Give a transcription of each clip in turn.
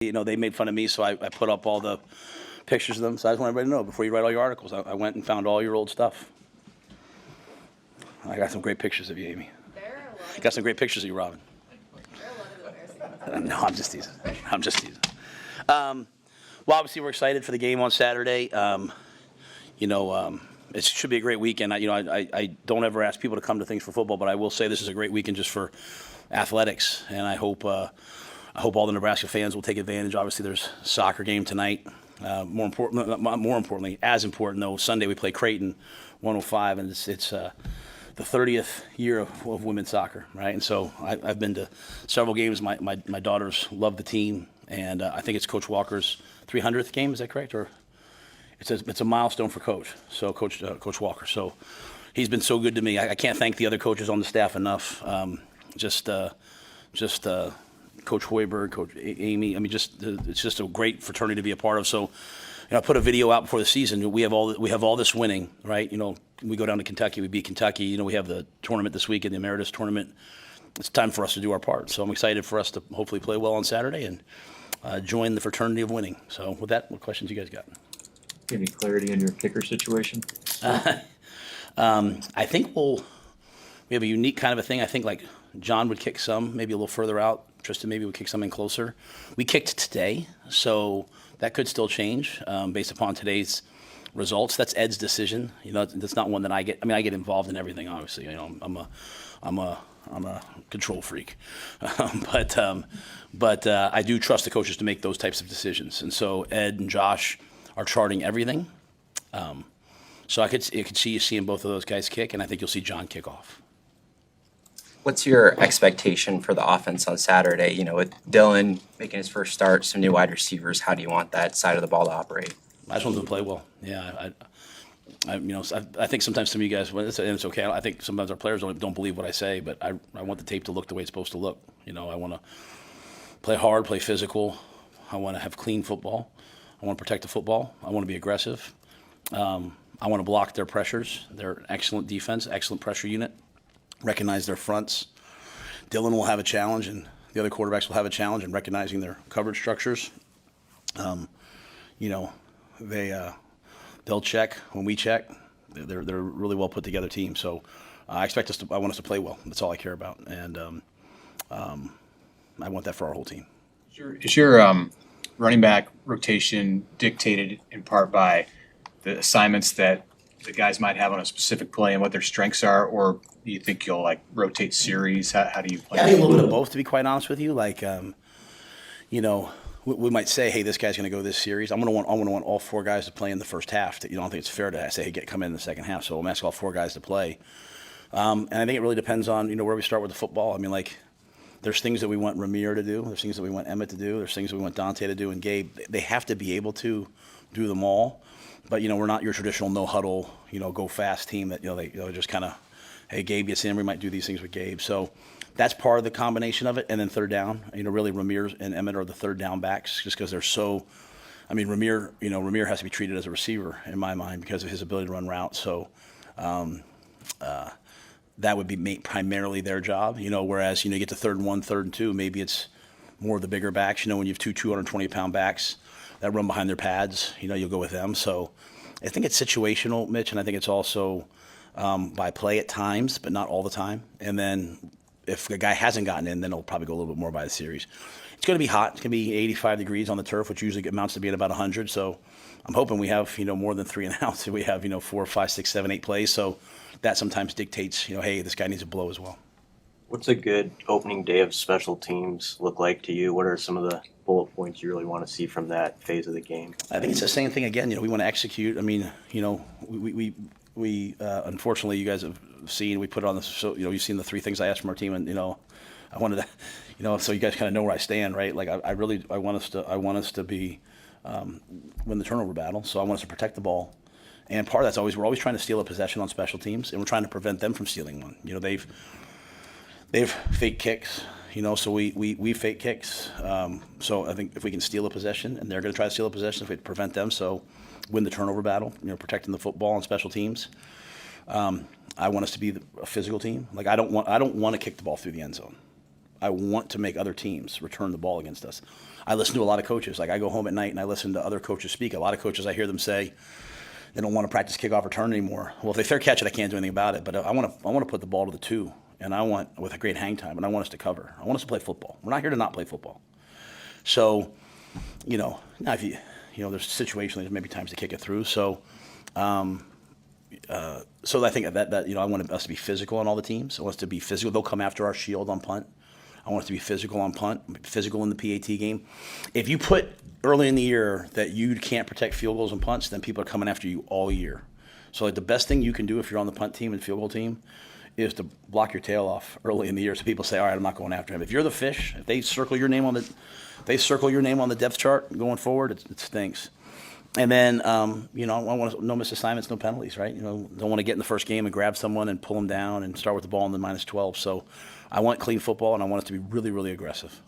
They made fun of me, so I put up all the pictures of them. So I just want everybody to know, before you write all your articles, I went and found all your old stuff. I got some great pictures of you, Amy. I got some great pictures of you, Robin. No, I'm just teasing. Well, obviously, we're excited for the game on Saturday. It should be a great weekend. I don't ever ask people to come to things for football, but I will say this is a great weekend just for athletics, and I hope all the Nebraska fans will take advantage. Obviously, there's a soccer game tonight. More importantly, as important though, Sunday we play Creighton, 105, and it's the 30th year of women's soccer, right? And so I've been to several games. My daughters love the team, and I think it's Coach Walker's 300th game. Is that correct? Or it's a milestone for Coach. So Coach Walker. So he's been so good to me. I can't thank the other coaches on the staff enough. Coach Hoiberg, Coach Amy. I mean, it's just a great fraternity to be a part of. So, I put a video out before the season. We have all this winning, right? We go down to Kentucky, we beat Kentucky. We have the tournament this week in the Emeritus tournament. It's time for us to do our part. So I'm excited for us to hopefully play well on Saturday and join the fraternity of winning. So with that, what questions you guys got? Any clarity on your kicker situation? I think we have a unique kind of a thing. I think like John would kick some, maybe a little further out. Tristan maybe would kick something closer. We kicked today, so that could still change based upon today's results. That's Ed's decision. That's not one that I get. I mean, I get involved in everything. Obviously, I'm a control freak, but I do trust the coaches to make those types of decisions. And so Ed and Josh are charting everything. So I could see you seeing both of those guys kick, and I think you'll see John kick off. What's your expectation for the offense on Saturday? With Dylan making his first start, some new wide receivers, how do you want that side of the ball to operate? I just want them to play well. Yeah, I think sometimes some of you guys, and it's okay. I think sometimes our players don't believe what I say, but I want the tape to look the way it's supposed to look. I want to play hard, play physical. I want to have clean football. I want to protect the football. I want to be aggressive. I want to block their pressures. They're an excellent defense, excellent pressure unit. Recognize their fronts. Dylan will have a challenge, and the other quarterbacks will have a challenge in recognizing their coverage structures. They'll check when we check. They're a really well put together team. So I want us to play well. That's all I care about, and I want that for our whole team. Is your running back rotation dictated in part by the assignments that the guys might have on a specific play and what their strengths are, or do you think you'll rotate series? How do you play? Yeah, I think a little bit of both, to be quite honest with you. We might say, hey, this guy's going to go this series. I'm going to want all four guys to play in the first half. I don't think it's fair to say, hey, come in the second half. So I'm asking all four guys to play. And I think it really depends on where we start with the football. I mean, there's things that we want Ramir to do. There's things that we want Emmett to do. There's things that we want Dante to do and Gabe. They have to be able to do them all. But, we're not your traditional no-huddle, go fast team that, they just kind of, hey, Gabe gets in, we might do these things with Gabe. So that's part of the combination of it. And then third down, really Ramir and Emmett are the third down backs just because they're so – Ramir has to be treated as a receiver in my mind because of his ability to run routes. So that would be primarily their job, whereas, you get to third and 1, third and 2, maybe it's more of the bigger backs. When you have two 220-pound backs that run behind their pads, you'll go with them. So I think it's situational, Mitch, and I think it's also by play at times, but not all the time. And then if the guy hasn't gotten in, then it'll probably go a little bit more by the series. It's going to be hot. It's going to be 85 degrees on the turf, which usually amounts to being about 100. So I'm hoping we have, more than 3 and outs. We have, 4, 5, 6, 7, 8 plays. So that sometimes dictates, hey, this guy needs a blow as well. What's a good opening day of special teams look like to you? What are some of the bullet points you really want to see from that phase of the game? I think it's the same thing again. We want to execute. I mean, we unfortunately, you guys have seen, we put it on the, so, you've seen the 3 things I asked from our team, and, I wanted to, so you guys kind of know where I stand, right? I want us to be, win the turnover battle. So I want us to protect the ball. And part of that's we're always trying to steal a possession on special teams, and we're trying to prevent them from stealing one. They've fake kicks, so we fake kicks. So I think if we can steal a possession, and they're going to try to steal a possession, if we prevent them, so win the turnover battle, protecting the football on special teams. I want us to be a physical team. I don't want to kick the ball through the end zone. I want to make other teams return the ball against us. I listen to a lot of coaches. Like I go home at night and I listen to other coaches speak. A lot of coaches, I hear them say they don't want to practice kickoff return anymore. Well, if they fair catch it, I can't do anything about it. But I want to put the ball to the 2, and I want with a great hang time, and I want us to cover. I want us to play football. We're not here to not play football. So, now if there's situationally there's maybe times to kick it through. So, so I think that I want us to be physical on all the teams. I want us to be physical. They'll come after our shield on punt. I want us to be physical on punt, physical in the PAT game. If you put early in the year that you can't protect field goals and punts, then people are coming after you all year. So like the best thing you can do if you're on the punt team and field goal team is to block your tail off early in the year, so people say, all right, I'm not going after him. If you're the fish, if they circle your name on the depth chart going forward, it stinks. And then, I want no missed assignments, no penalties, right? Don't want to get in the first game and grab someone and pull them down and start with the ball in the -12. So I want clean football, and I want us to be really, really aggressive.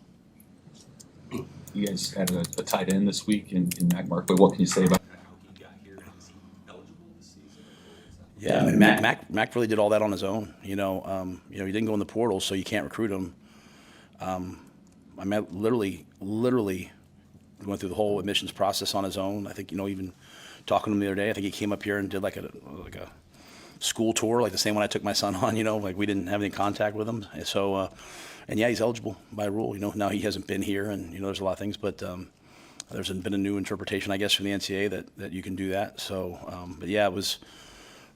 You guys had a tight end this week in Mac Markway. What can you say about how he got here? Is he eligible this season? Yeah, I mean, Mac really did all that on his own. He didn't go in the portal, so you can't recruit him. I mean, literally went through the whole admissions process on his own. I think, even talking to him the other day, I think he came up here and did like a school tour, like the same one I took my son on, like we didn't have any contact with him. So, and yeah, he's eligible by rule. Now he hasn't been here, and, there's a lot of things, but there's been a new interpretation, I guess, from the NCAA that you can do that. So, but yeah, it was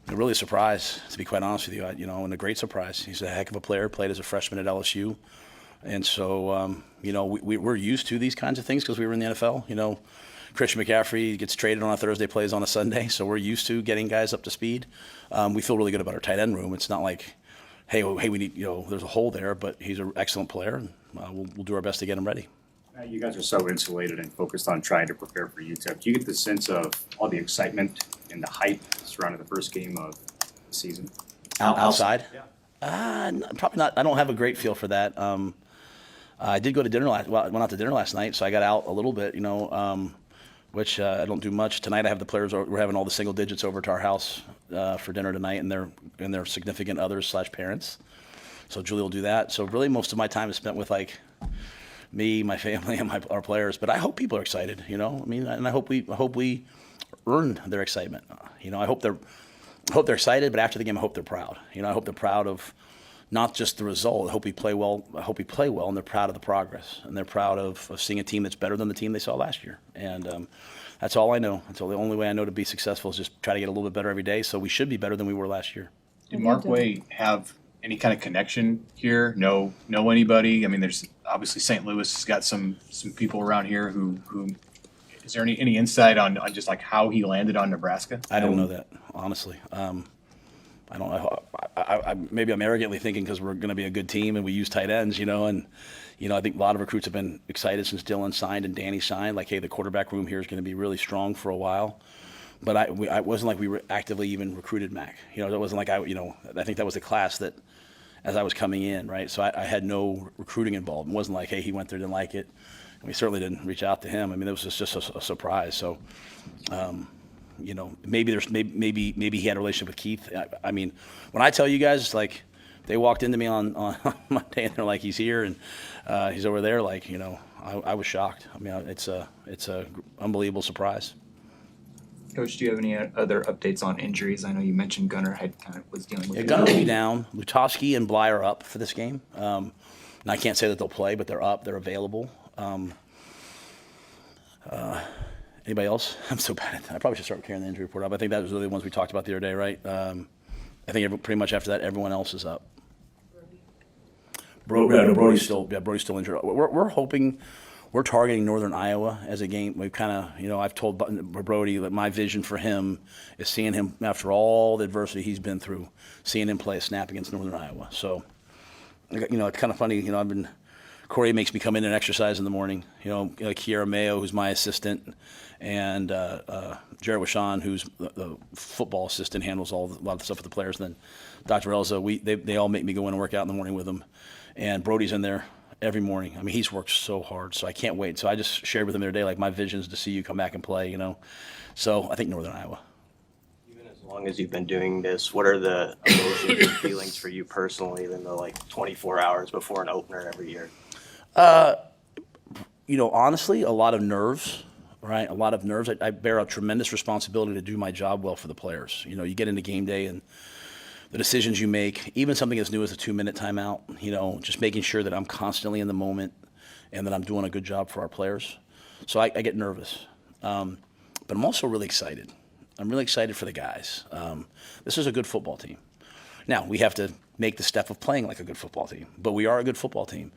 really a surprise, to be quite honest with you, and a great surprise. He's a heck of a player, played as a freshman at LSU. And so, we're used to these kinds of things because we were in the NFL. Christian McCaffrey gets traded on a Thursday, plays on a Sunday. So we're used to getting guys up to speed. We feel really good about our tight end room. It's not like, hey, we need, there's a hole there, but he's an excellent player, and we'll do our best to get him ready. You guys are so insulated and focused on trying to prepare for UTEP. Do you get the sense of all the excitement and the hype surrounding the first game of the season? Outside? Yeah. Probably not. I don't have a great feel for that. I did go to dinner I went out to dinner last night, so I got out a little bit, which I don't do much. Tonight I have the players over. We're having all the single digits over to our house for dinner tonight, and their significant others / parents. So Julie will do that. So really most of my time is spent with like me, my family, and our players. But I hope people are excited, and I hope we earn their excitement. I hope they're excited, but after the game I hope they're proud. I hope they're proud of not just the result. I hope we play well, and they're proud of the progress, and they're proud of seeing a team that's better than the team they saw last year. And that's all I know. That's the only way I know to be successful is just try to get a little bit better every day. So we should be better than we were last year. Did Markway have any kind of connection here? Know anybody? I mean, there's obviously St. Louis has got some people around here who is there any insight on just like how he landed on Nebraska? I don't know that, honestly. I don't know. Maybe I'm arrogantly thinking because we're going to be a good team and we use tight ends, and I think a lot of recruits have been excited since Dylan signed and Danny signed. Like, hey, the quarterback room here is going to be really strong for a while. But I wasn't like we were actively even recruited Mac. It wasn't like I think that was a class that, as I was coming in, right. So I had no recruiting involved. It wasn't like, hey, he went there, didn't like it. And we certainly didn't reach out to him. I mean, it was just a surprise. So. Maybe he had a relationship with Keith. I mean, when I tell you guys, like, they walked into me on Monday and they're like, he's here and he's over there. Like, I was shocked. I mean, it's a unbelievable surprise. Coach, do you have any other updates on injuries? I know you mentioned Gunnar was dealing with. Yeah, Gunnar will be down. Lutovsky and Bly are up for this game. And I can't say that they'll play, but they're up. They're available. Anybody else? I'm so bad at that. I probably should start carrying the injury report up. I think that was really the ones we talked about the other day, right? I think pretty much after that, everyone else is up. Brody's still injured. We're hoping, we're targeting Northern Iowa as a game. We've kind of, I've told Brody that my vision for him is seeing him, after all the adversity he's been through, seeing him play a snap against Northern Iowa. So, it's kind of funny, Corey makes me come in and exercise in the morning. Like Kiera Mayo, who's my assistant, and Jared Wishon, who's the football assistant, handles a lot of the stuff with the players. And then Dr. Elza, they all make me go in and work out in the morning with them. And Brody's in there every morning. I mean, he's worked so hard, so I can't wait. So I just shared with him the other day, like, my vision is to see you come back and play, So I think Northern Iowa. Even as long as you've been doing this, what are the emotions and feelings for you personally than the like 24 hours before an opener every year? Honestly, a lot of nerves, right? A lot of nerves. I bear a tremendous responsibility to do my job well for the players. You get into game day and the decisions you make, even something as new as a 2-minute timeout, just making sure that I'm constantly in the moment and that I'm doing a good job for our players. So I get nervous. But I'm also really excited. I'm really excited for the guys. This is a good football team. Now, we have to make the step of playing like a good football team, but we are a good football team.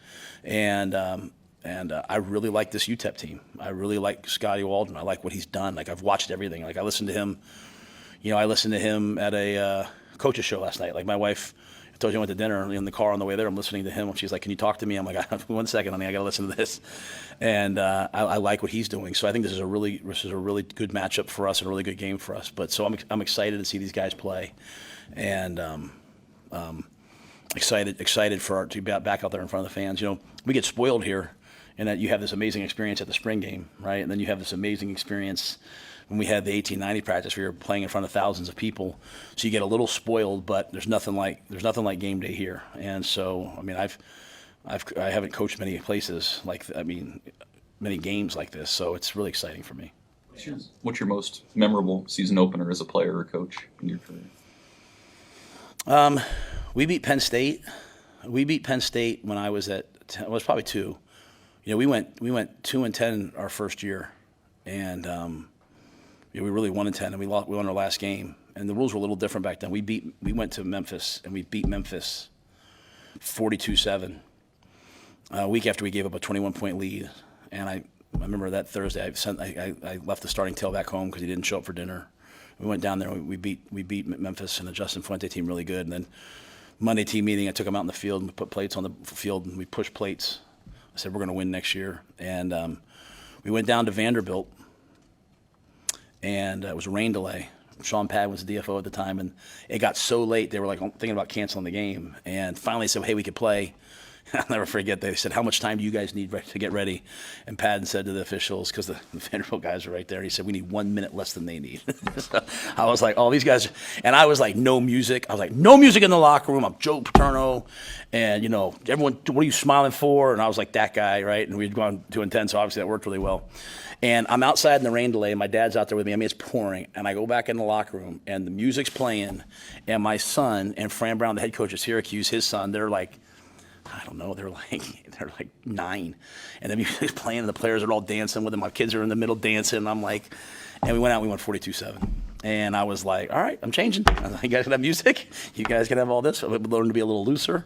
And I really like this UTEP team. I really like Scotty Waldron. I like what he's done. Like, I've watched everything. Like, I listened to him at a coach's show last night. Like, my wife, I told you I went to dinner in the car on the way there. I'm listening to him. She's like, "Can you talk to me?" I'm like, "1 second, honey. I got to listen to this." And I like what he's doing. So I think this is a really good matchup for us and a really good game for us. But so I'm excited to see these guys play, and excited for to be back out there in front of the fans. We get spoiled here in that you have this amazing experience at the spring game, right? And then you have this amazing experience when we had the 1890 practice where you're playing in front of thousands of people. So you get a little spoiled, but there's nothing like game day here. And so, I mean, I haven't coached many places many games like this. So it's really exciting for me. What's your most memorable season opener as a player or coach in your career? We beat Penn State. When I was I was probably 2. We went 2-10 our first year, and we really 1-10, and we won our last game. And the rules were a little different back then. We went to Memphis, and we beat Memphis 42-7. A week after we gave up a 21-point lead, and I remember that Thursday I left the starting tailback home because he didn't show up for dinner. We went down there and we beat Memphis and the Justin Fuente team really good. And then Monday team meeting, I took them out in the field and we put plates on the field and we pushed plates. I said, we're going to win next year. And we went down to Vanderbilt, and it was a rain delay. Sean Pad was the DFO at the time, and it got so late they were like thinking about canceling the game. And finally they said, hey, we could play. I'll never forget, they said, how much time do you guys need to get ready? And Patton said to the officials, because the Vanderbilt guys are right there, he said, we need 1 minute less than they need. So I was like, oh, these guys. And I was like, no music. I was like, no music in the locker room. I'm Joe Paterno. And, everyone, what are you smiling for? And I was like that guy, right? And we'd gone 2-10, so obviously that worked really well. And I'm outside in the rain delay, and my dad's out there with me. I mean, it's pouring. And I go back in the locker room, and the music's playing. And my son and Fran Brown, the head coach of Syracuse, his son, they're like, I don't know, they're like 9. And the music's playing, and the players are all dancing with them. My kids are in the middle dancing. And I'm like, and we went out, we won 42-7. And I was like, all right, I'm changing. I was like, you guys can have music. You guys can have all this. We learned to be a little looser.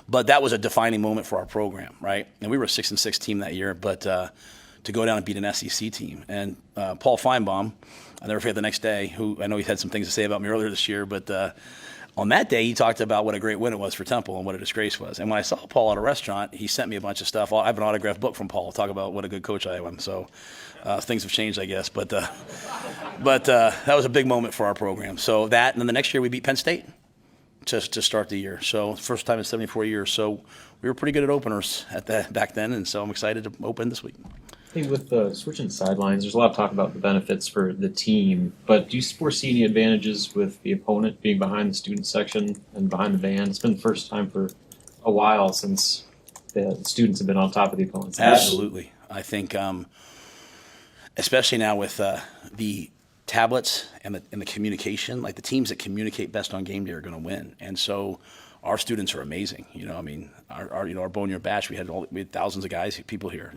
But that was a defining moment for our program, right? And we were a 6-6 team that year, but to go down and beat an SEC team. And Paul Feinbaum, I'll never forget the next day, who I know he's had some things to say about me earlier this year, but on that day, he talked about what a great win it was for Temple and what a disgrace was. And when I saw Paul at a restaurant, he sent me a bunch of stuff. I have an autographed book from Paul, talk about what a good coach I am. So things have changed, I guess. But that was a big moment for our program. So that, and then the next year we beat Penn State to start the year. So first time in 74 years. So we were pretty good at openers back then, and so I'm excited to open this week. Hey, with switching sidelines, there's a lot of talk about the benefits for the team, but do you foresee any advantages with the opponent being behind the student section and behind the band? It's been the first time for a while since the students have been on top of the opponents. Absolutely. I think, especially now with the tablets and the communication, like the teams that communicate best on game day are going to win. And so our students are amazing. Our Bonnier batch, we had thousands of guys, people here,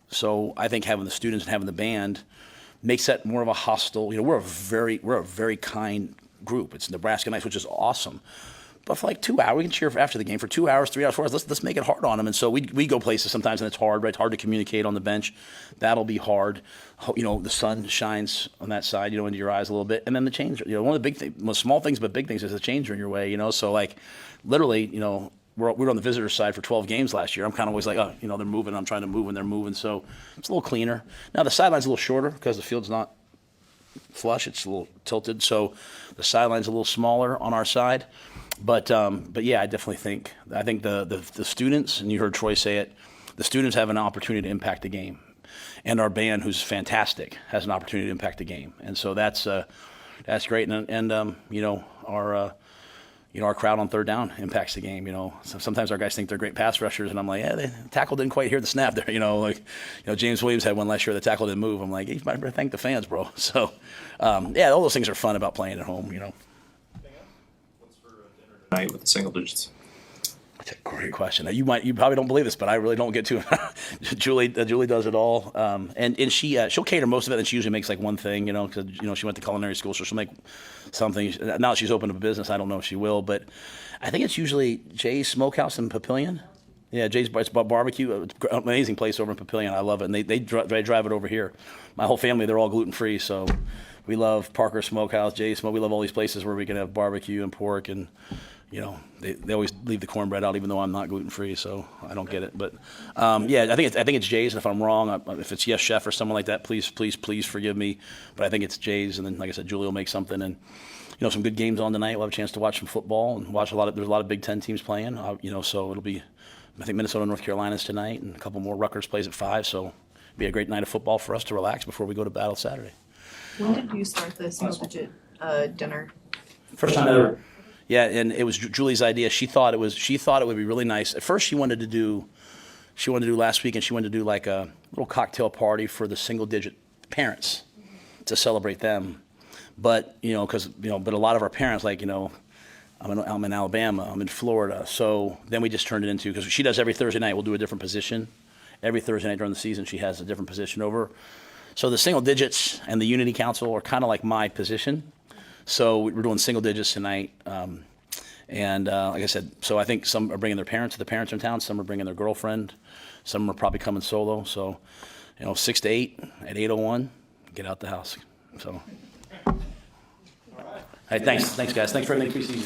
So I think having the students and having the band makes that more of a hostile. We're a very kind group. It's Nebraska nights, which is awesome. But for like 2 hours, we can cheer after the game for 2 hours, 3 hours, 4 hours. Let's make it hard on them. And so we go places sometimes, and it's hard. Right, it's hard to communicate on the bench. That'll be hard. The sun shines on that side, into your eyes a little bit, and then the change. One of the big things, small things, but big things, is the changer in your way. So like, literally, we were on the visitor side for 12 games last year. I'm kind of always like, they're moving. I'm trying to move when they're moving. So it's a little cleaner. Now the sideline's a little shorter because the field's not flush. It's a little tilted. So the sideline's a little smaller on our side. But yeah, I definitely think the students, and you heard Troy say it, the students have an opportunity to impact the game. And our band, who's fantastic, has an opportunity to impact the game. And so that's That's great, and you know, our crowd on third down impacts the game. You know, so sometimes our guys think they're great pass rushers, and I'm like, yeah, the tackle didn't quite hear the snap there. You know, like, James Williams had one last year, the tackle didn't move. I'm like, you might thank the fans, bro. So, yeah, all those things are fun about playing at home. You know. Night with the single digits. That's a great question. You probably don't believe this, but I really don't get to it. Julie does it all, and she'll cater most of it. And she usually makes like one thing, because she went to culinary school, so she'll make something. Now that she's opened up a business, I don't know if she will, but I think it's usually Jay's Smokehouse in Papillion. Yeah, Jay's Barbecue, amazing place over in Papillion. I love it, and they drive it over here. My whole family, they're all gluten free, so we love Parker Smokehouse, Jay's Smoke. We love all these places where we can have barbecue and pork and. They always leave the cornbread out, even though I'm not gluten free, so I don't get it. But yeah, I think it's Jay's. And if I'm wrong, if it's Yes Chef or someone like that, please forgive me. But I think it's Jay's. And then, like I said, Julie will make something, and some good games on tonight. We'll have a chance to watch some football and watch there's a lot of Big Ten teams playing. So it'll be, I think Minnesota, North Carolina's tonight, and a couple more. Rutgers plays at 5, so it'll be a great night of football for us to relax before we go to battle Saturday. When did you start the single-digit dinner? First time ever. Yeah, and it was Julie's idea. She thought it would be really nice. At first, she wanted to do last week, and she wanted to do like a little cocktail party for the single-digit parents to celebrate them. But but a lot of our parents, like I'm in Alabama, I'm in Florida, so then we just turned it into, because she does every Thursday night. We'll do a different position. Every Thursday night during the season, she has a different position over. So the single digits and the Unity Council are kind of like my position. So we're doing single digits tonight, and like I said, so I think some are bringing their parents. The parents are in town. Some are bringing their girlfriend. Some are probably coming solo. So, 6 to 8 at 8:01, get out the house. So, all right. Hey, thanks guys. Thanks for everything preseason.